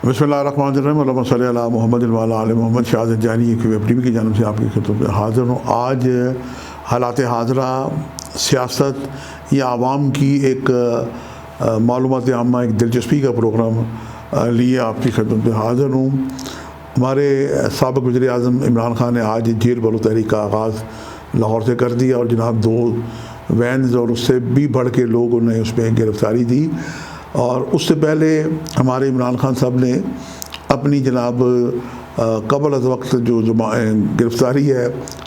बिस्मिल्लाहिर्रहमानिर्रहीम अल्लाहुम्मा सल्लि अला मुहम्मद व अला आलि मोहम्मद। शाहज़द जानी वेब टीवी की जानब से आपकी खिदमत में हाज़िर हूँ। आज हालात हाज़िरा सियासत या आवाम की एक मालूमात आमा एक दिलचस्पी का प्रोग्राम लिए आपकी खिदमत में हाज़िर हूँ। हमारे साबिक़ वज़ीर आज़म इमरान खान ने आज जेल बरो तहरीक का आगाज़ लाहौर से कर दिया और जनाब 2 वैन्स और उससे भी बढ़ के लोगों ने उसमें गिरफ़्तारी दी। और उससे पहले हमारे इमरान खान साहब ने अपनी जनाब कबल अज़ वक्त जो गिरफ़्तारी है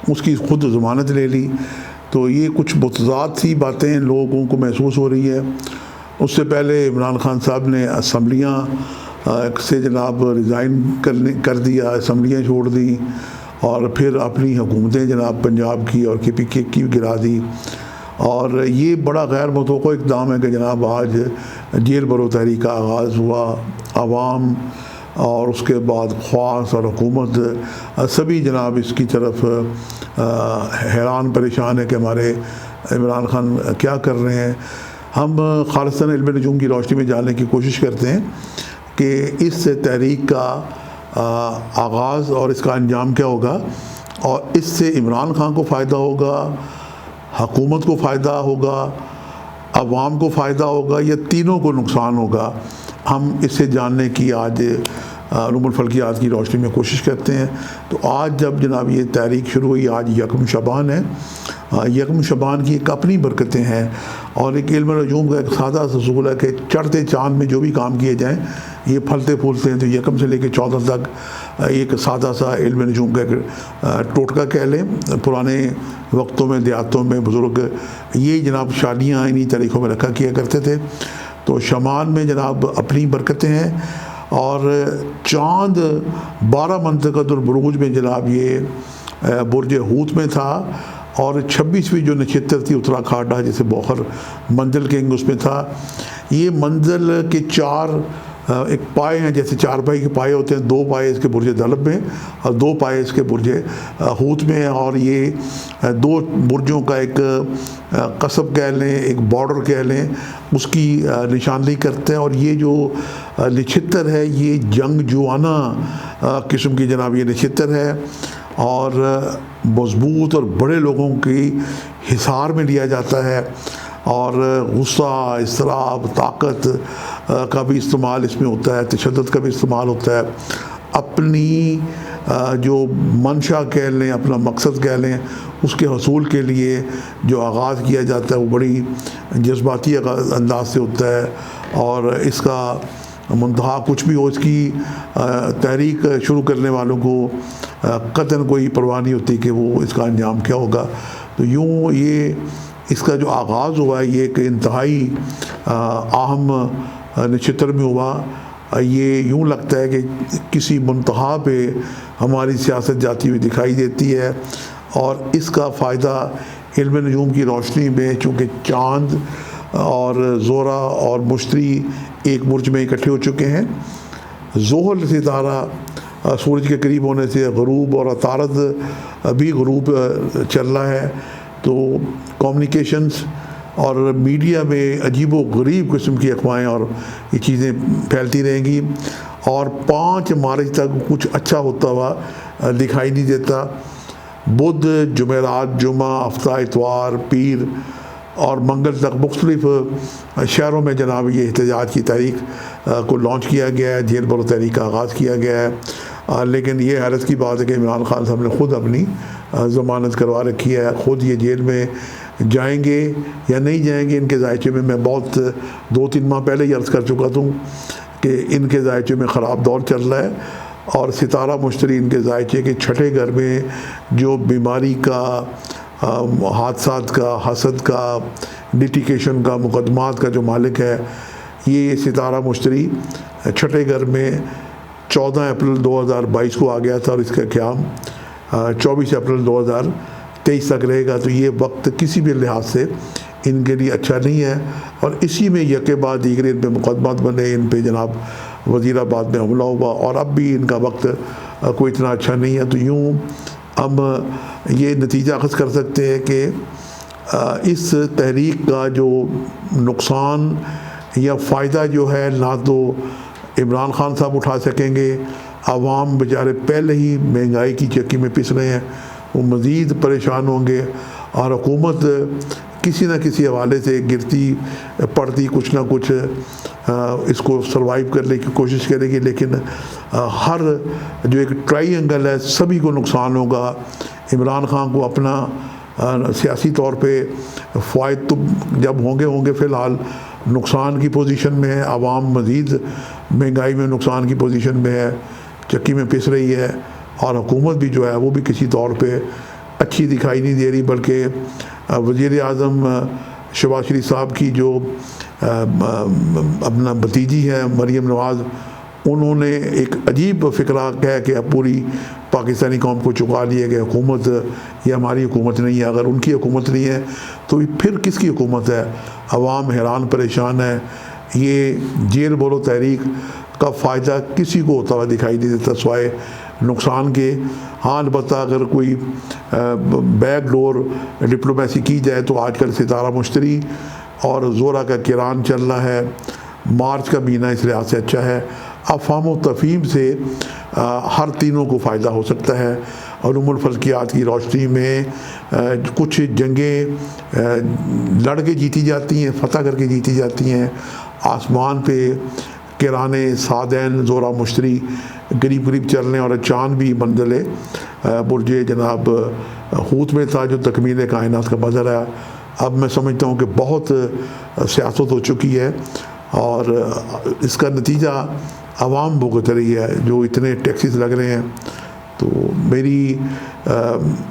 उसकी ख़ुद ज़मानत ले ली। तो ये कुछ मुतज़ाद सी बातें लोगों को महसूस हो रही है। उससे पहले इमरान खान साहब ने असम्बलियाँ से जनाब रिज़ाइन कर दिया, असम्बलियाँ छोड़ दी और फिर अपनी हुकूमतें जनाब पंजाब की और KPK की गिरा दी। और ये बड़ा गैर मुतवक्को इक़दाम है कि जनाब आज जेल बरो तहरीक का आगाज़ हुआ। आवाम और उसके बाद ख्वास और हुकूमत सभी जनाब इसकी तरफ हैरान परेशान है कि हमारे इमरान खान क्या कर रहे हैं। हम खालिस्तान इल्म नजूम की रोशनी में जानने की कोशिश करते हैं कि इस तहरीक का आगाज़ और इसका अंजाम क्या होगा और इससे इमरान खान को फ़ायदा होगा, हुकूमत को फ़ायदा होगा, अवाम को फ़ायदा होगा, या तीनों को नुकसान होगा। हम इसे जानने की आज रूमुल फल्कियात की रोशनी में कोशिश करते हैं। तो आज जब जनाब ये तहरीक शुरू हुई, आज यकम शबान है। यकम शबान की एक अपनी बरकतें हैं और एक इल्म नजूम का एक सादा असूल है कि चढ़ते चाँद में जो भी काम किए जाएँ ये फलते फूलते हैं। तो यकम से लेकर 14 तक एक सादा सा इल्म नजूम का एक टोटका कह लें। पुराने वक्तों में देहातों में बुज़ुर्ग ये जनाब शादियाँ इन्हीं तरीक़ों में रखा किया करते थे। तो शमान में जनाब अपनी बरकतें हैं और चाँद 12 मंतक़तुल बुरूज में जनाब ये बुर्ज हूत में था और 26वीं जो नक्षत्र थी उत्तरा खाड़ा जिसे बौखर मंजिल किंग उसमें था। ये मंजिल के 4 एक पाए हैं, जैसे 4 पाए के पाए होते हैं। 2 पाए इसके बुर्ज दलब में और 2 पाए इसके बुर्ज हूत में। और ये 2 बुर्जों का एक कसब कह लें, एक बॉर्डर कह लें, उसकी निशानदेही करते हैं। और ये जो नक्षत्र है ये जंगजुआना किस्म की जनाब ये नक्षत्र है और मजबूत और बड़े लोगों की हिसार में लिया जाता है। और गुस्सा, इसराब, ताकत का भी इस्तेमाल इसमें होता है, तशद्दुद का भी इस्तेमाल होता है। अपनी जो मंशा कह लें, अपना मकसद कह लें, उसके हसूल के लिए जो आगाज़ किया जाता है वो बड़ी जज्बाती अंदाज से होता है। और इसका मुंतहा कुछ भी हो, इसकी तहरीक शुरू करने वालों को कतन कोई परवाह नहीं होती कि वो इसका अंजाम क्या होगा। तो यूँ ये इसका जो आगाज़ हुआ है ये एक इंतहाई अहम नक्षत्र में हुआ। ये यूँ लगता है कि किसी मुंतहा पे हमारी सियासत जाती हुई दिखाई देती है और इसका फ़ायदा इल्म नजूम की रोशनी में, चूँकि चाँद और ज़ोरा और मुश्तरी एक बुर्ज में इकट्ठे हो चुके हैं। ज़ोहर सितारा सूरज के करीब होने से ग़रूब और अतारद भी ग़रूब चल रहा है। तो कम्युनिकेशंस और मीडिया में अजीब व गरीब किस्म की अफवाहें और ये चीज़ें फैलती रहेंगी और 5 मार्च तक कुछ अच्छा होता हुआ दिखाई नहीं देता। बुध, जुमेरात, जुमा, हफ्ता, इतवार, पीर और मंगल तक मुख्तलिफ़ शहरों में जनाब ये एहतजाज की तारीख को लॉन्च किया गया है, जेल बरो तहरीक का आगाज़ किया गया है। लेकिन ये हैरत की बात है कि इमरान खान साहब ने ख़ुद अपनी ज़मानत करवा रखी है। ख़ुद ये जेल में जाएंगे या नहीं जाएंगे इनके जायचे में मैं बहुत 2-3 माह पहले ही अर्ज़ कर चुका था कि इनके जायचे में ख़राब दौर चल रहा है। और सितारा मुश्तरी इनके जायचे के छठे घर में जो बीमारी का, हादसात का, हसद का, लिटिगेशन का, मुकदमात का जो मालिक है, ये सितारा मुश्तरी छठे घर में 14 अप्रैल 2022 को आ गया था और इसका क़याम 24 अप्रैल 2023 तक रहेगा। तो ये वक्त किसी भी लिहाज से इनके लिए अच्छा नहीं है और इसी में यके बाद दीगर इन पर मुकदमात बने, इन पे जनाब वज़ीराबाद में हमला हुआ और अब भी इनका वक्त कोई इतना अच्छा नहीं है। तो यूँ हम ये नतीजा अख़ज़ कर सकते हैं कि इस तहरीक का जो नुकसान या फ़ायदा जो है ना तो इमरान खान साहब उठा सकेंगे। आवाम बेचारे पहले ही महंगाई की चक्की में पिस रहे हैं, वो मज़ीद परेशान होंगे और हुकूमत किसी न किसी हवाले से गिरती पड़ती कुछ ना कुछ इसको सरवाइव करने की कोशिश करेगी। लेकिन हर जो एक ट्रायंगल है सभी को नुकसान होगा। इमरान खान को अपना सियासी तौर पे फ़ायद तो जब होंगे फ़िलहाल नुकसान की पोजीशन में है। आवाम मज़ीद महंगाई में नुकसान की पोजीशन में है, चक्की में पिस रही है, और हुकूमत भी जो है वो भी किसी तौर पे अच्छी दिखाई नहीं दे रही। बल्कि वज़ीर आज़म शहबाज शरीफ साहब की जो अपना भतीजी है मरीम नवाज़, उन्होंने एक अजीब फ़िक्रा कह के पूरी पाकिस्तानी कौम को चुका लिया कि हुकूमत ये हमारी हुकूमत नहीं है। अगर उनकी हुकूमत नहीं है तो फिर किसकी हुकूमत है? अवाम हैरान परेशान है। ये जेल बोलो तहरीक का फ़ायदा किसी को होता हुआ दिखाई नहीं देता सिवाय नुकसान के। हाँ, अलबत्ता अगर कोई बैकडोर डिप्लोमेसी की जाए तो आजकल सितारा मुश्तरी और ज़ोरा का किरान चल रहा है। मार्च का महीना इस लिहाज से अच्छा है, अफ़हाम व तफ़हीम से हर तीनों को फ़ायदा हो सकता है। उलूमुल फ़ल्कियात की रोशनी में कुछ जंगें लड़ के जीती जाती हैं, फ़तह करके जीती जाती हैं। आसमान पे किराने सादैन ज़ोरा मुश्तरी करीब करीब चलने और चाँद भी मंजिल बुर्ज जनाब हूत में था जो तकमील कायनात का मंजर है। अब मैं समझता हूँ कि बहुत सियासत हो चुकी है और इसका नतीजा आवाम भुगत रही है जो इतने टैक्सेस लग रहे हैं। तो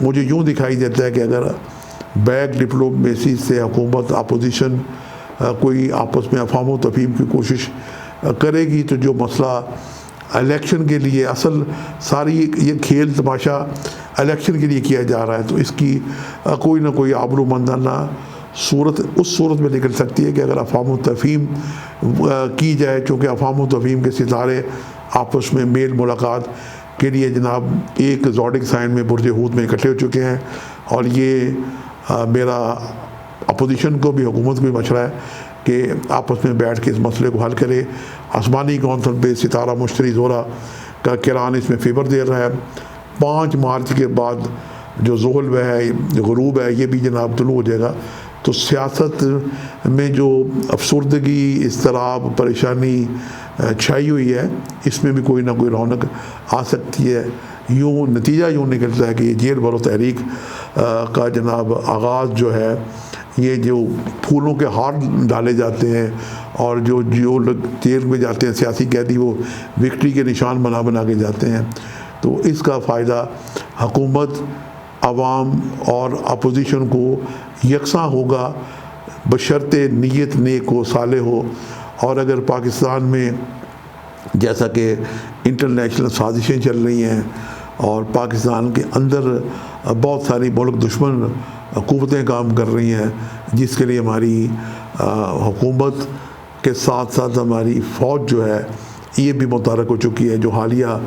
मुझे यूँ दिखाई देता है कि अगर बैक डिप्लोमेसी से हुकूमत अपोजिशन कोई आपस में अफ़हाम तफ़हीम की कोशिश करेगी तो जो मसला इलेक्शन के लिए असल सारी ये खेल तमाशा इलेक्शन के लिए किया जा रहा है, तो इसकी कोई ना कोई आबरूमंदाना सूरत उस सूरत में निकल सकती है कि अगर अफ़हाम तफ़हीम की जाए। चूँकि अफ़हाम तफ़हीम के सितारे आपस में मेल मुलाकात के लिए जनाब एक ज़ोडिक साइन में बुर्ज हूद में इकट्ठे हो चुके हैं। और ये मेरा अपोजिशन को भी हुकूमत को भी मशवरा है कि आपस में बैठ के इस मसले को हल करे। आसमानी कौंसल पे सितारा मुश्तरी ज़ोरा का किरान इसमें फेवर दे रहा है। 5 मार्च के बाद जो ज़ोहल है ग़ुरूब है ये भी जनाब तुलू हो जाएगा। तो सियासत में जो अफसरदगी इज़्तिराब परेशानी छाई हुई है इसमें भी कोई ना कोई रौनक आ सकती है। यूँ नतीजा यूँ निकलता है कि ये जेल भरो तहरीक का जनाब आगाज़ जो है, ये जो फूलों के हार डाले जाते हैं और जो लोग जेल में जाते हैं सियासी कैदी वो विक्ट्री के निशान बना बना के जाते हैं, तो इसका फ़ायदा हुकूमत आवाम और अपोजिशन को यकसा होगा बशर्ते नीयत नेक हो साले हो। और अगर पाकिस्तान में जैसा कि इंटरनेशनल साजिशें चल रही हैं और पाकिस्तान के अंदर बहुत सारी मुल्क दुश्मन क़ुव्वतें काम कर रही हैं जिसके लिए हमारी हुकूमत के साथ साथ हमारी फ़ौज जो है ये भी मुतहरक हो चुकी है। जो हालिया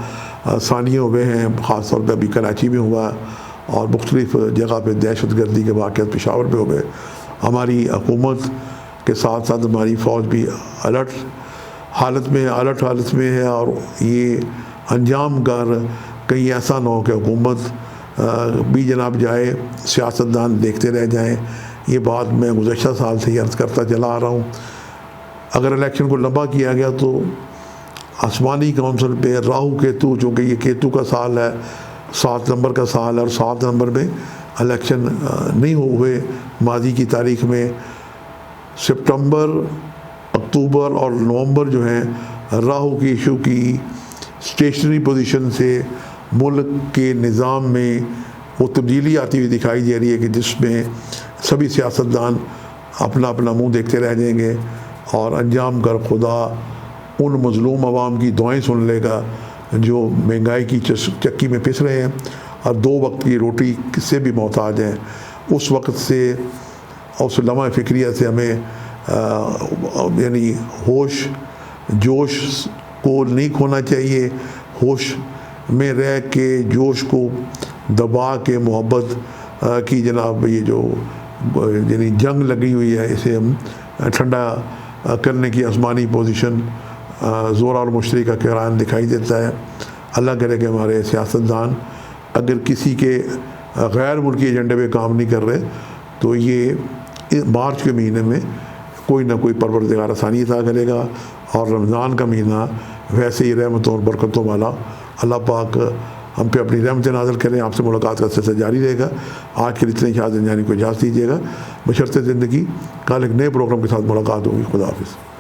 सानिये हुए हैं ख़ास तौर पर अभी कराची में हुआ और मुख्तलिफ़ जगह पे दहशत गर्दी के वाक़यात पेशावर में हो गए। हमारी हुकूमत के साथ साथ हमारी फ़ौज भी अलर्ट हालत में है और ये अंजाम कर कहीं ऐसा ना हो कि हुकूमत भी जनाब जाए सियासतदान देखते रह जाएं। ये बात मैं गुज़श्ता साल से ही अर्ज़ करता चला आ रहा हूँ। अगर इलेक्शन को लंबा किया गया तो आसमानी कौंसल पे राहु केतु, चूँकि ये केतु का साल है 7 नंबर का साल है और 7 नंबर में इलेक्शन नहीं हुए माजी की तारीख़ में। सितंबर, अक्टूबर और नवंबर जो हैं राहु की इशू की स्टेशनरी पोजीशन से मुल्क के निज़ाम में वो तब्दीली आती हुई दिखाई दे रही है कि जिसमें सभी सियासतदान अपना अपना मुंह देखते रह जाएंगे और अंजाम कर खुदा उन मज़लूम अवाम की दुआएं सुन लेगा जो महंगाई की चक्की में पिस रहे हैं और 2 वक्त की रोटी से भी मोहताज हैं। उस वक्त से उस लम्हा फ़िक्रिया से हमें यानी होश जोश को नहीं खोना चाहिए। होश में रह के जोश को दबा के मोहब्बत की जनाब ये जो यानी जंग लगी हुई है इसे हम ठंडा करने की आसमानी पोजीशन ज़ोर और मुश्तरी का किरान दिखाई देता है। अल्लाह करे कि हमारे सियासतदान अगर किसी के गैर मुल्की एजेंडे पे काम नहीं कर रहे तो ये मार्च के महीने में कोई ना कोई परवरदिगार आसानी अता करेगा और रमज़ान का महीना वैसे ही रहमतों और बरकतों वाला। अल्लाह पाक हम पे अपनी रहमत नाज़िल करें। आपसे मुलाकात का सिलसिला जारी रहेगा। आज के लिए इतने शाह ज़ंजानी को इजाज़त दीजिएगा। बशर्ते ज़िंदगी कल एक नए प्रोग्राम के साथ मुलाकात होगी। खुदा हाफिज़।